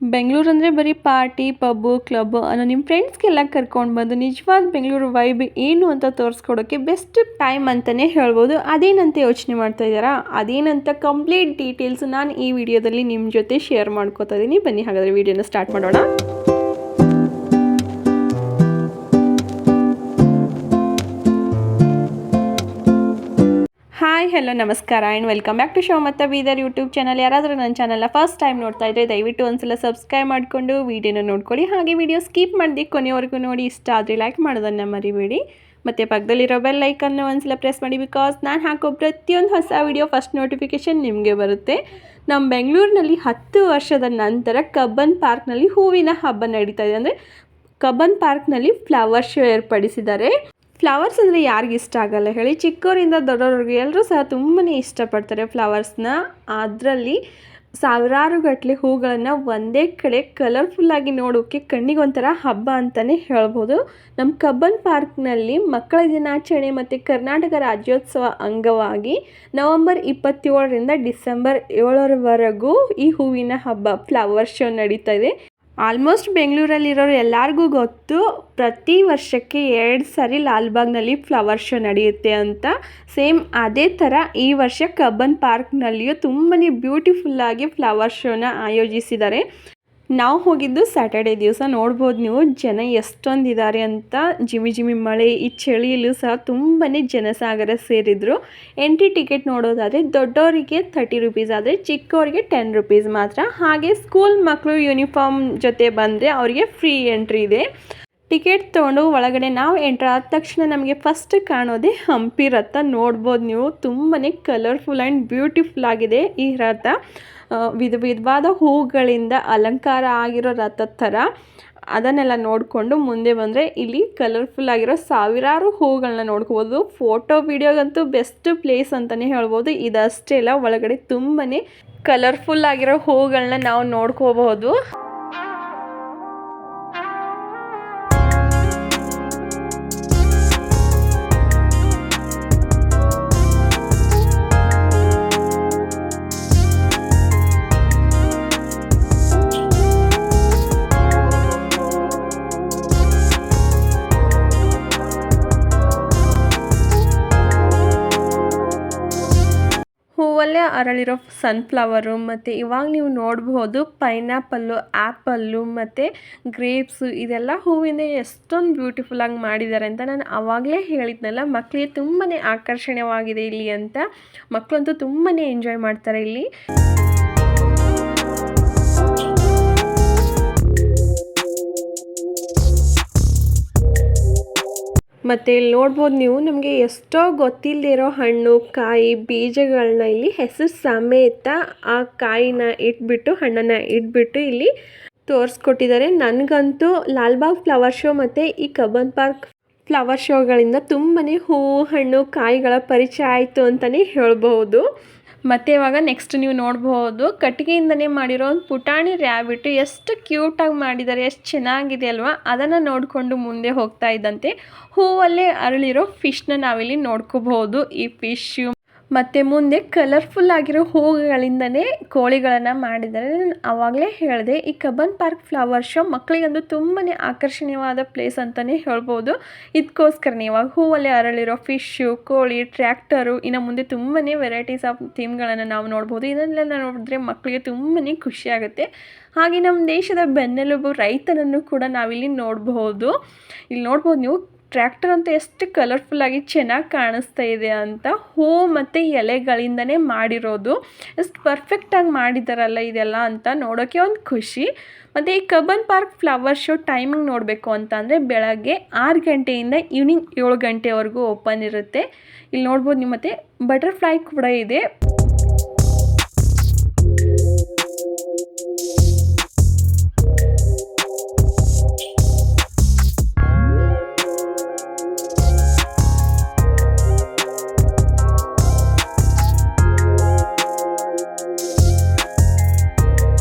ಬೆಂಗಳೂರು ಅಂದರೆ ಬರೀ party pub club ಅನ್ನೋ ನಿಮ್ಮ ಫ್ರೆಂಡ್ಸ್ಗೆಲ್ಲ ಕರ್ಕೊಂಡು ಬಂದು ನಿಜವಾದ ಬೆಂಗಳೂರು ವೈಬ್ ಏನು ಅಂತ ತೋರಿಸ್ಕೊಡೋಕ್ಕೆ ಬೆಸ್ಟ್ ಟೈಮ್ ಅಂತಲೇ ಹೇಳ್ಬೋದು. ಅದೇನಂತ ಯೋಚನೆ ಮಾಡ್ತಾ ಇದ್ದಾರಾ? ಅದೇನಂತ ಕಂಪ್ಲೀಟ್ ಡೀಟೇಲ್ಸ್ ನಾನು ಈ ವಿಡಿಯೋದಲ್ಲಿ ನಿಮ್ಮ ಜೊತೆ ಶೇರ್ ಮಾಡ್ಕೋತಾ ಇದ್ದೀನಿ. ಬನ್ನಿ ಹಾಗಾದರೆ ವಿಡಿಯೋನ ಸ್ಟಾರ್ಟ್ ಮಾಡೋಣ. ಹಾಯ್ ಹಲೋ ನಮಸ್ಕಾರ and welcome back to show ಮತ್ತು ಬೀದರ್ ಯೂಟ್ಯೂಬ್ ಚಾನಲ್. ಯಾರಾದರೂ ನನ್ನ ಚಾನಲ್ನ ಫಸ್ಟ್ ಟೈಮ್ ನೋಡ್ತಾ ಇದ್ದರೆ ದಯವಿಟ್ಟು ಒಂದ್ಸಲ ಸಬ್ಸ್ಕ್ರೈಬ್ ಮಾಡಿಕೊಂಡು ವೀಡಿಯೋನ ನೋಡ್ಕೊಳ್ಳಿ. ಹಾಗೆ ವಿಡಿಯೋ ಸ್ಕಿಪ್ ಮಾಡಿದೆ ಕೊನೆವರೆಗೂ ನೋಡಿ. ಇಷ್ಟ ಆದರೆ ಲೈಕ್ ಮಾಡೋದನ್ನು ಮರಿಬೇಡಿ. ಮತ್ತು ಪಕ್ಕದಲ್ಲಿರೋ ಬೆಲ್ ಐಕನ್ನು ಒಂದ್ಸಲ ಪ್ರೆಸ್ ಮಾಡಿ, ಬಿಕಾಸ್ ನಾನು ಹಾಕೋ ಪ್ರತಿಯೊಂದು ಹೊಸ ವಿಡಿಯೋ ಫಸ್ಟ್ ನೋಟಿಫಿಕೇಷನ್ ನಿಮಗೆ ಬರುತ್ತೆ. ನಮ್ಮ ಬೆಂಗಳೂರಿನಲ್ಲಿ 10 ವರ್ಷದ ನಂತರ ಕಬ್ಬನ್ ಪಾರ್ಕ್ನಲ್ಲಿ ಹೂವಿನ ಹಬ್ಬ ನಡೀತಾ ಇದೆ. ಅಂದರೆ ಕಬ್ಬನ್ ಪಾರ್ಕ್ನಲ್ಲಿ ಫ್ಲವರ್ ಶೋ ಏರ್ಪಡಿಸಿದ್ದಾರೆ. ಫ್ಲವರ್ಸ್ ಅಂದರೆ ಯಾರಿಗೆ ಇಷ್ಟ ಆಗಲ್ಲ ಹೇಳಿ? ಚಿಕ್ಕವರಿಂದ ದೊಡ್ಡವ್ರಿಗೆ ಎಲ್ಲರೂ ಸಹ ತುಂಬಾ ಇಷ್ಟಪಡ್ತಾರೆ ಫ್ಲವರ್ಸ್ನ. ಅದರಲ್ಲಿ ಸಾವಿರಾರು ಗಟ್ಟಲೆ ಹೂಗಳನ್ನು ಒಂದೇ ಕಡೆ ಕಲರ್ಫುಲ್ಲಾಗಿ ನೋಡೋಕ್ಕೆ ಕಣ್ಣಿಗೆ ಒಂಥರ ಹಬ್ಬ ಅಂತಲೇ ಹೇಳ್ಬೋದು. ನಮ್ಮ ಕಬ್ಬನ್ ಪಾರ್ಕ್ನಲ್ಲಿ ಮಕ್ಕಳ ದಿನಾಚರಣೆ ಮತ್ತು ಕರ್ನಾಟಕ ರಾಜ್ಯೋತ್ಸವ ಅಂಗವಾಗಿ ನವಂಬರ್ 27ರಿಂದ ಡಿಸೆಂಬರ್ 7ರವರೆಗೂ ಈ ಹೂವಿನ ಹಬ್ಬ ಫ್ಲವರ್ ಶೋ ನಡೀತಾ ಇದೆ. ಆಲ್ಮೋಸ್ಟ್ ಬೆಂಗಳೂರಲ್ಲಿರೋರು ಎಲ್ಲರಿಗೂ ಗೊತ್ತು, ಪ್ರತಿ ವರ್ಷಕ್ಕೆ 2 ಸಾರಿ ಲಾಲ್ಬಾಗ್ನಲ್ಲಿ ಫ್ಲವರ್ ಶೋ ನಡೆಯುತ್ತೆ ಅಂತ. ಸೇಮ್ ಅದೇ ಥರ ಈ ವರ್ಷ ಕಬ್ಬನ್ ಪಾರ್ಕ್ನಲ್ಲಿಯೂ ತುಂಬಾ ಬ್ಯೂಟಿಫುಲ್ಲಾಗಿ ಫ್ಲವರ್ ಶೋನ ಆಯೋಜಿಸಿದ್ದಾರೆ. ನಾವು ಹೋಗಿದ್ದು ಸ್ಯಾಟರ್ಡೇ ದಿವಸ. ನೋಡ್ಬೋದು ನೀವು ಜನ ಎಷ್ಟೊಂದಿದ್ದಾರೆ ಅಂತ. ಜಿಮಿ ಮಳೆ, ಈ ಚಳಿಯಲ್ಲೂ ಸಹ ತುಂಬಾ ಜನಸಾಗರ ಸೇರಿದ್ರು. ಎಂಟ್ರಿ ಟಿಕೆಟ್ ನೋಡೋದಾದರೆ ದೊಡ್ಡವರಿಗೆ 30 ರುಪೀಸ್, ಆದರೆ ಚಿಕ್ಕವರಿಗೆ 10 ರುಪೀಸ್ ಮಾತ್ರ. ಹಾಗೆ ಸ್ಕೂಲ್ ಮಕ್ಕಳು ಯೂನಿಫಾರ್ಮ್ ಜೊತೆ ಬಂದರೆ ಅವರಿಗೆ ಫ್ರೀ ಎಂಟ್ರಿ ಇದೆ. ಟಿಕೆಟ್ ತೊಗೊಂಡು ಒಳಗಡೆ ನಾವು ಎಂಟ್ರ್ ಆದ ತಕ್ಷಣ ನಮಗೆ ಫಸ್ಟ್ ಕಾಣೋದೇ ಹಂಪಿ ರಥ. ನೋಡ್ಬೋದು ನೀವು, ತುಂಬಾ ಕಲರ್ಫುಲ್ ಆ್ಯಂಡ್ ಬ್ಯೂಟಿಫುಲ್ ಆಗಿದೆ ಈ ರಥ. ವಿಧವಾದ ಹೂಗಳಿಂದ ಅಲಂಕಾರ ಆಗಿರೋ ರಥದ ಥರ. ಅದನ್ನೆಲ್ಲ ನೋಡಿಕೊಂಡು ಮುಂದೆ ಬಂದರೆ ಇಲ್ಲಿ ಕಲರ್ಫುಲ್ ಆಗಿರೋ ಸಾವಿರಾರು ಹೂಗಳನ್ನ ನೋಡ್ಕೋಬೋದು. ಫೋಟೋ ವಿಡಿಯೋಗಂತೂ ಬೆಸ್ಟ್ ಪ್ಲೇಸ್ ಅಂತಲೇ ಹೇಳ್ಬೋದು. ಇದಷ್ಟೇ ಅಲ್ಲ, ಒಳಗಡೆ ತುಂಬಾ ಕಲರ್ಫುಲ್ ಆಗಿರೋ ಹೂಗಳನ್ನ ನಾವು ನೋಡ್ಕೋಬಹುದು. ಹೂವಲ್ಲೇ ಅರಳಿರೋ ಸನ್ಫ್ಲವರು, ಮತ್ತು ಇವಾಗ ನೀವು ನೋಡ್ಬೋದು ಪೈನಾಪಲ್ಲು, ಆ್ಯಪಲ್ಲು ಮತ್ತು ಗ್ರೇಪ್ಸು, ಇದೆಲ್ಲ ಹೂವಿಂದ ಎಷ್ಟೊಂದು ಬ್ಯೂಟಿಫುಲ್ಲಾಗಿ ಮಾಡಿದ್ದಾರೆ ಅಂತ ನಾನು ಆವಾಗಲೇ ಹೇಳಿದ್ನಲ್ಲ. ಮಕ್ಕಳಿಗೆ ತುಂಬಾ ಆಕರ್ಷಣೀಯವಾಗಿದೆ ಇಲ್ಲಿ ಅಂತ. ಮಕ್ಕಳಂತೂ ತುಂಬಾ ಎಂಜಾಯ್ ಮಾಡ್ತಾರೆ ಇಲ್ಲಿ. ಮತ್ತು ಇಲ್ಲಿ ನೋಡ್ಬೋದು ನೀವು, ನಮಗೆ ಎಷ್ಟೋ ಗೊತ್ತಿಲ್ಲದೆ ಇರೋ ಹಣ್ಣು, ಕಾಯಿ, ಬೀಜಗಳನ್ನ ಇಲ್ಲಿ ಹೆಸರು ಸಮೇತ ಆ ಕಾಯಿನ ಇಟ್ಬಿಟ್ಟು, ಹಣ್ಣನ್ನು ಇಟ್ಬಿಟ್ಟು ಇಲ್ಲಿ ತೋರಿಸ್ಕೊಟ್ಟಿದ್ದಾರೆ. ನನಗಂತೂ ಲಾಲ್ಬಾಗ್ ಫ್ಲವರ್ ಶೋ ಮತ್ತು ಈ ಕಬ್ಬನ್ ಪಾರ್ಕ್ ಫ್ಲವರ್ ಶೋಗಳಿಂದ ತುಂಬಾ ಹೂವು, ಹಣ್ಣು, ಕಾಯಿಗಳ ಪರಿಚಯ ಆಯಿತು ಅಂತಲೇ ಹೇಳ್ಬೋದು. ಮತ್ತು ಇವಾಗ ನೆಕ್ಸ್ಟ್ ನೀವು ನೋಡ್ಬೋದು, ಕಟ್ಟಿಗೆಯಿಂದನೇ ಮಾಡಿರೋ ಒಂದು ಪುಟಾಣಿ ರ್ಯಾಬಿಟ್. ಎಷ್ಟು ಕ್ಯೂಟಾಗಿ ಮಾಡಿದ್ದಾರೆ, ಎಷ್ಟು ಚೆನ್ನಾಗಿದೆ ಅಲ್ವಾ? ಅದನ್ನು ನೋಡಿಕೊಂಡು ಮುಂದೆ ಹೋಗ್ತಾ ಇದ್ದಂತೆ ಹೂವಲ್ಲೇ ಅರಳಿರೋ ಫಿಶ್ನ ನಾವಿಲ್ಲಿ ನೋಡ್ಕೋಬಹುದು. ಈ ಫಿಶ್ಶು ಮತ್ತು ಮುಂದೆ ಕಲರ್ಫುಲ್ ಆಗಿರೋ ಹೂವುಗಳಿಂದನೇ ಕೋಳಿಗಳನ್ನು ಮಾಡಿದ್ದಾರೆ. ನಾನು ಆವಾಗಲೇ ಹೇಳಿದೆ, ಈ ಕಬ್ಬನ್ ಪಾರ್ಕ್ ಫ್ಲವರ್ ಶೋ ಮಕ್ಕಳಿಗಂತೂ ತುಂಬಾ ಆಕರ್ಷಣೀಯವಾದ ಪ್ಲೇಸ್ ಅಂತಲೇ ಹೇಳ್ಬೋದು. ಇದಕ್ಕೋಸ್ಕರನೇ ಇವಾಗ ಹೂವಲ್ಲೇ ಅರಳಿರೋ ಫಿಶ್ಶು, ಕೋಳಿ, ಟ್ರ್ಯಾಕ್ಟರು, ಇನ್ನು ಮುಂದೆ ತುಂಬಾ ವೆರೈಟೀಸ್ ಆಫ್ ಥೀಮ್ಗಳನ್ನು ನಾವು ನೋಡ್ಬೋದು. ಇದನ್ನೆಲ್ಲ ನೋಡಿದ್ರೆ ಮಕ್ಕಳಿಗೆ ತುಂಬಾ ಖುಷಿಯಾಗುತ್ತೆ. ಹಾಗೆ ನಮ್ಮ ದೇಶದ ಬೆನ್ನೆಲುಬು ರೈತನನ್ನು ಕೂಡ ನಾವಿಲ್ಲಿ ನೋಡಬಹುದು. ಇಲ್ಲಿ ನೋಡ್ಬೋದು ನೀವು, ಟ್ರ್ಯಾಕ್ಟರ್ ಅಂತ ಎಷ್ಟು ಕಲರ್ಫುಲ್ಲಾಗಿ ಚೆನ್ನಾಗಿ ಕಾಣಿಸ್ತಾ ಇದೆ ಅಂತ. ಹೂ ಮತ್ತು ಎಲೆಗಳಿಂದನೇ ಮಾಡಿರೋದು. ಎಷ್ಟು ಪರ್ಫೆಕ್ಟಾಗಿ ಮಾಡಿದ್ದಾರಲ್ಲ ಇದೆಲ್ಲ ಅಂತ ನೋಡೋಕ್ಕೆ ಒಂದು ಖುಷಿ. ಮತ್ತು ಈ Cubbon park flower show timing ನೋಡಬೇಕು ಅಂತ ಅಂದರೆ ಬೆಳಗ್ಗೆ 6 ಗಂಟೆಯಿಂದ ಈವ್ನಿಂಗ್ 7 ಗಂಟೆವರೆಗೂ ಓಪನ್ ಇರುತ್ತೆ. ಇಲ್ಲಿ ನೋಡ್ಬೋದು ನೀವು, ಮತ್ತು ಬಟರ್ಫ್ಲೈ ಕೂಡ ಇದೆ.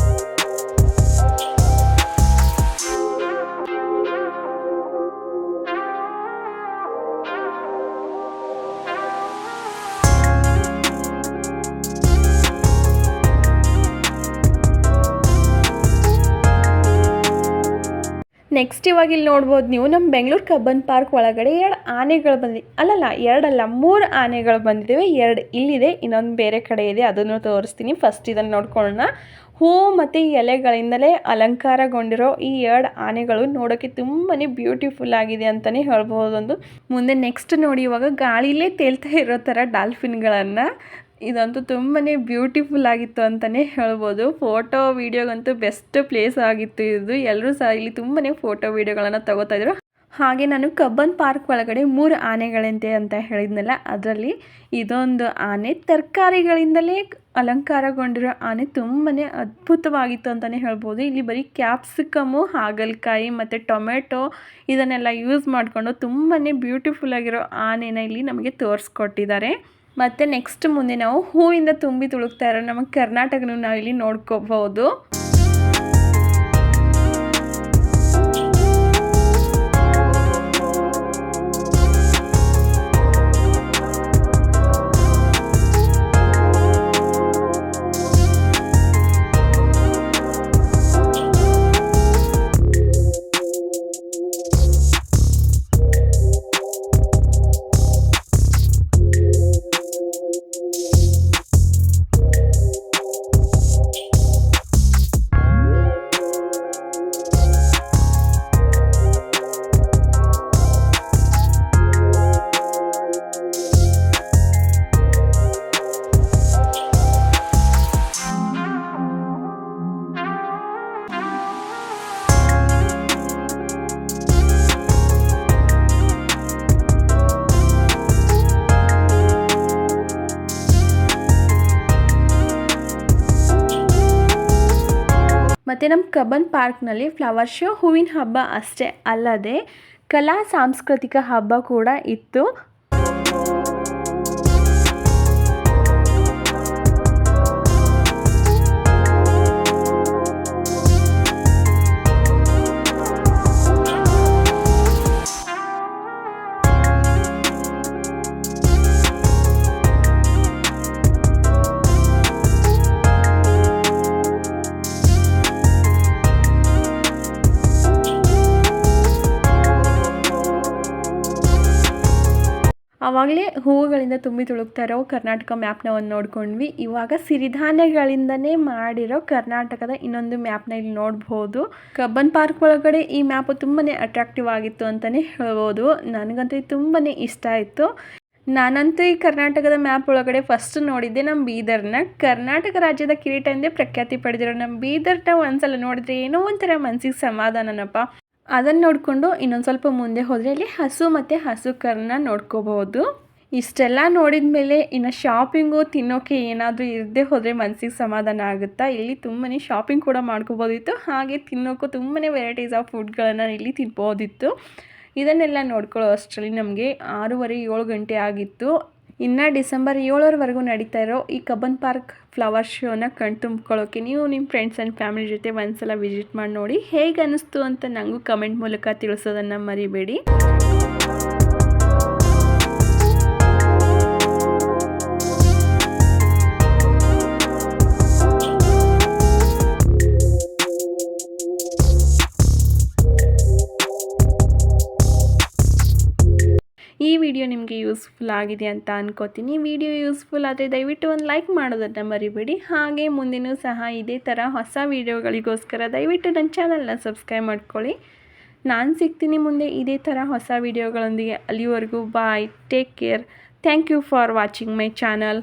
ನೆಕ್ಸ್ಟ್ ಇವಾಗ ಇಲ್ಲಿ ನೋಡ್ಬೋದು ನೀವು ನಮ್ಮ ಬೆಂಗಳೂರು ಕಬ್ಬನ್ ಪಾರ್ಕ್ ಒಳಗಡೆ 2 ಆನೆಗಳು ಬಂದಿದೆ. ಅಲ್ಲಲ್ಲ 2 ಅಲ್ಲ 3 ಆನೆಗಳು ಬಂದಿದ್ದಾವೆ. 2 ಇಲ್ಲಿದೆ, ಇನ್ನೊಂದು ಬೇರೆ ಕಡೆ ಇದೆ, ಅದನ್ನು ತೋರಿಸ್ತೀನಿ. ಫಸ್ಟ್ ಇದನ್ನು ನೋಡ್ಕೊಳ್ಳೋಣ. ಹೂವು ಮತ್ತು ಎಲೆಗಳಿಂದಲೇ ಅಲಂಕಾರಗೊಂಡಿರೋ ಈ 2 ಆನೆಗಳು ನೋಡೋಕ್ಕೆ ತುಂಬಾ ಬ್ಯೂಟಿಫುಲ್ ಆಗಿದೆ ಅಂತಲೇ ಹೇಳ್ಬೋದೊಂದು. ಮುಂದೆ ನೆಕ್ಸ್ಟ್ ನೋಡಿ, ಇವಾಗ ಗಾಳಿಲೇ ತೇಲ್ತಾ ಇರೋ ಥರ ಡಾಲ್ಫಿನ್ಗಳನ್ನು, ಇದಂತೂ ತುಂಬಾ ಬ್ಯೂಟಿಫುಲ್ ಆಗಿತ್ತು ಅಂತಲೇ ಹೇಳ್ಬೋದು. ಫೋಟೋ ವೀಡಿಯೋಗಂತೂ ಬೆಸ್ಟ್ ಪ್ಲೇಸ್ ಆಗಿತ್ತು ಇದು. ಎಲ್ಲರೂ ಸಹ ಇಲ್ಲಿ ತುಂಬಾ ಫೋಟೋ ವೀಡಿಯೋಗಳನ್ನು ತಗೋತಾಯಿದ್ರು. ಹಾಗೆ ನಾನು ಕಬ್ಬನ್ ಪಾರ್ಕ್ ಒಳಗಡೆ 3 ಆನೆಗಳಂತೆ ಅಂತ ಹೇಳಿದ್ನಲ್ಲ, ಅದರಲ್ಲಿ ಇದೊಂದು ಆನೆ ತರಕಾರಿಗಳಿಂದಲೇ ಅಲಂಕಾರಗೊಂಡಿರೋ ಆನೆ ತುಂಬಾ ಅದ್ಭುತವಾಗಿತ್ತು ಅಂತಲೇ ಹೇಳ್ಬೋದು. ಇಲ್ಲಿ ಬರೀ ಕ್ಯಾಪ್ಸಿಕಮ್ಮು, ಹಾಗಲಕಾಯಿ ಮತ್ತು ಟೊಮೆಟೊ ಇದನ್ನೆಲ್ಲ ಯೂಸ್ ಮಾಡಿಕೊಂಡು ತುಂಬಾ ಬ್ಯೂಟಿಫುಲ್ ಆಗಿರೋ ಆನೆನ ಇಲ್ಲಿ ನಮಗೆ ತೋರಿಸ್ಕೊಟ್ಟಿದ್ದಾರೆ. ಮತ್ತು ನೆಕ್ಸ್ಟ್ ಮುಂದೆ ನಾವು ಹೂವಿಂದ ತುಂಬಿ ತುಳುಕ್ತಾ ಇರೋ ನಮ್ಮ ಕರ್ನಾಟಕನೂ ನಾವು ಇಲ್ಲಿ ನೋಡ್ಕೋಬಹುದು. ಮತ್ತು ನಮ್ಮ ಕಬ್ಬನ್ ಪಾರ್ಕ್ನಲ್ಲಿ ಫ್ಲವರ್ ಶೋ, ಹೂವಿನ ಹಬ್ಬ ಅಷ್ಟೇ ಅಲ್ಲದೆ ಕಲಾ ಸಾಂಸ್ಕೃತಿಕ ಹಬ್ಬ ಕೂಡ ಇತ್ತು. ಆವಾಗಲೇ ಹೂವುಗಳಿಂದ ತುಂಬಿ ತುಳುಕ್ತಾ ಇರೋ ಕರ್ನಾಟಕ ಮ್ಯಾಪ್ನ ಒಂದು ನೋಡ್ಕೊಂಡ್ವಿ. ಇವಾಗ ಸಿರಿಧಾನ್ಯಗಳಿಂದನೇ ಮಾಡಿರೋ ಕರ್ನಾಟಕದ ಇನ್ನೊಂದು ಮ್ಯಾಪ್ನ ಇಲ್ಲಿ ನೋಡ್ಬೋದು. ಕಬ್ಬನ್ ಪಾರ್ಕ್ ಒಳಗಡೆ ಈ ಮ್ಯಾಪು ತುಂಬಾ ಅಟ್ರಾಕ್ಟಿವ್ ಆಗಿತ್ತು ಅಂತಲೇ ಹೇಳ್ಬೋದು. ನನಗಂತೂ ಇದು ತುಂಬಾ ಇಷ್ಟ ಆಯಿತು. ನಾನಂತೂ ಈ ಕರ್ನಾಟಕದ ಮ್ಯಾಪ್ ಒಳಗಡೆ ಫಸ್ಟ್ ನೋಡಿದ್ದೆ ನಮ್ಮ ಬೀದರ್ನ. ಕರ್ನಾಟಕ ರಾಜ್ಯದ ಕಿರೀಟ ಎಂದೇ ಪ್ರಖ್ಯಾತಿ ಪಡೆದಿರೋ ನಮ್ಮ ಬೀದರ್ನ ಒಂದ್ಸಲ ನೋಡಿದ್ರೆ ಏನೋ ಒಂಥರ ಮನಸ್ಸಿಗೆ ಸಮಾಧಾನನಪ್ಪ. ಅದನ್ನು ನೋಡಿಕೊಂಡು ಇನ್ನೊಂದು ಸ್ವಲ್ಪ ಮುಂದೆ ಹೋದರೆ ಅಲ್ಲಿ ಹಸು ಮತ್ತು ಹಸು ಕರನ್ನ ನೋಡ್ಕೋಬಹುದು. ಇಷ್ಟೆಲ್ಲ ನೋಡಿದ ಮೇಲೆ ಇನ್ನು ಶಾಪಿಂಗು ತಿನ್ನೋಕ್ಕೆ ಏನಾದರೂ ಇರದೇ ಹೋದರೆ ಮನಸ್ಸಿಗೆ ಸಮಾಧಾನ ಆಗುತ್ತಾ. ಇಲ್ಲಿ ತುಂಬಾ ಶಾಪಿಂಗ್ ಕೂಡ ಮಾಡ್ಕೋಬೋದಿತ್ತು, ಹಾಗೆ ತಿನ್ನೋಕ್ಕೂ ತುಂಬಾ ವೆರೈಟೀಸ್ ಆಫ್ ಫುಡ್ಗಳನ್ನು ಇಲ್ಲಿ ತಿನ್ಬೋದಿತ್ತು. ಇದನ್ನೆಲ್ಲ ನೋಡ್ಕೊಳ್ಳೋ ಅಷ್ಟರಲ್ಲಿ ನಮಗೆ 6:30-7 ಗಂಟೆ ಆಗಿತ್ತು. ಇನ್ನು ಡಿಸೆಂಬರ್ 7ರವರೆಗೂ ನಡೀತಾ ಇರೋ ಈ ಕಬ್ಬನ್ ಪಾರ್ಕ್ ಫ್ಲವರ್ ಶೋನ ಕಣ್ತುಂಬ್ಕೊಳ್ಳೋಕ್ಕೆ ನೀವು ನಿಮ್ಮ ಫ್ರೆಂಡ್ಸ್ ಆ್ಯಂಡ್ ಫ್ಯಾಮಿಲಿ ಜೊತೆ ಒಂದ್ಸಲ ವಿಸಿಟ್ ಮಾಡಿ ನೋಡಿ. ಹೇಗೆ ಅನ್ನಿಸ್ತು ಅಂತ ನನಗೂ ಕಮೆಂಟ್ ಮೂಲಕ ತಿಳಿಸೋದನ್ನು ಮರಿಬೇಡಿ. ಈ ವಿಡಿಯೋ ನಿಮಗೆ ಯೂಸ್ಫುಲ್ ಆಗಿದೆ ಅಂತ ಅನ್ಕೋತೀನಿ. ವಿಡಿಯೋ ಯೂಸ್ಫುಲ್ ಆದರೆ ದಯವಿಟ್ಟು ಒಂದು ಲೈಕ್ ಮಾಡೋದನ್ನು ಮರಿಬೇಡಿ. ಹಾಗೆ ಮುಂದೆನೂ ಸಹ ಇದೇ ಥರ ಹೊಸ ವೀಡಿಯೋಗಳಿಗೋಸ್ಕರ ದಯವಿಟ್ಟು ನನ್ನ ಚಾನಲ್ನ ಸಬ್ಸ್ಕ್ರೈಬ್ ಮಾಡ್ಕೊಳ್ಳಿ. ನಾನು ಸಿಗ್ತೀನಿ ಮುಂದೆ ಇದೇ ಥರ ಹೊಸ ವೀಡಿಯೋಗಳೊಂದಿಗೆ. ಅಲ್ಲಿವರೆಗೂ bye, take care, thank you for watching my channel.